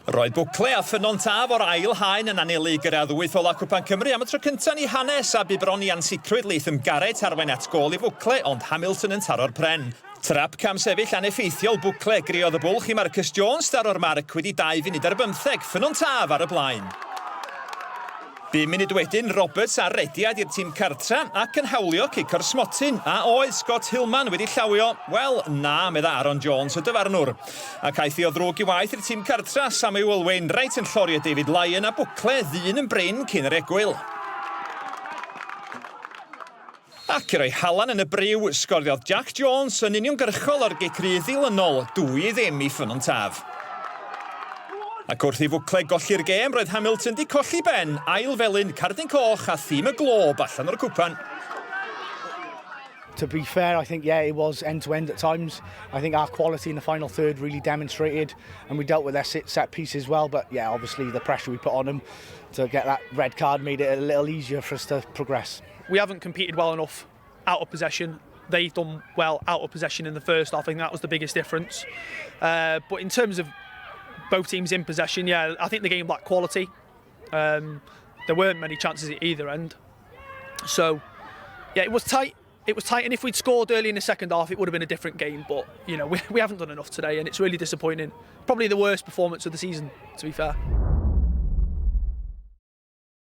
Roedd Bwcle a Ffynnon Taf o'r ail haen yn anelu gyda ddwyth ola Cwpan Cymru am y tro cyntaf ni hanes a bu bron i ansicrwydd leith ymgared arwain at gol i Bwcle, ond Hamilton yn taro'r pren. Trap cam sefyll aneffeithiol Bwcle griodd y bwlch i Marcus Jones daro'r marc wedi 2 funud ar 15, Ffynnon Taf ar y blaen. 5 munud wedyn, Roberts a rediad i'r tîm cartra ac yn hawlio cicio'r smotyn. A oedd Scott Hillman wedi llawio? Wel, na, medda Aaron Jones y dyfarnwr. Ac aeth i o ddrwg i waith i'r tîm cartra, Samuel Wainwright yn llorio David Lyon a Bwcle ddyn yn bryn cyn yr egwyl. Ac i roi halan yn y briw, sgordiodd Jack Jones yn uniongyrchol ar gicri ddilynol, 2-0 i Ffynnon Taf. Ac wrth i Bwcle golli'r gêm, roedd Hamilton di colli ben, ail felyn, cardyn coch a thîm y glob allan o'r cwpan. To be fair, I think, yeah, it was end-to-end at times. I think our quality in the final third really demonstrated, and we dealt with their set piece as well. But, yeah, obviously the pressure we put on them to get that red card made it a little easier for us to progress. We haven't competed well enough out of possession. They've done well out of possession in the first half. I think that was the biggest difference. But in terms of both teams in possession, yeah, I think the game lacked quality. There weren't many chances at either end. So, yeah, it was tight. It was tight, and if we'd scored early in the second half, it would have been a different game. But, you know, we haven't done enough today, and it's really disappointing. Probably the worst performance of the season, to be fair.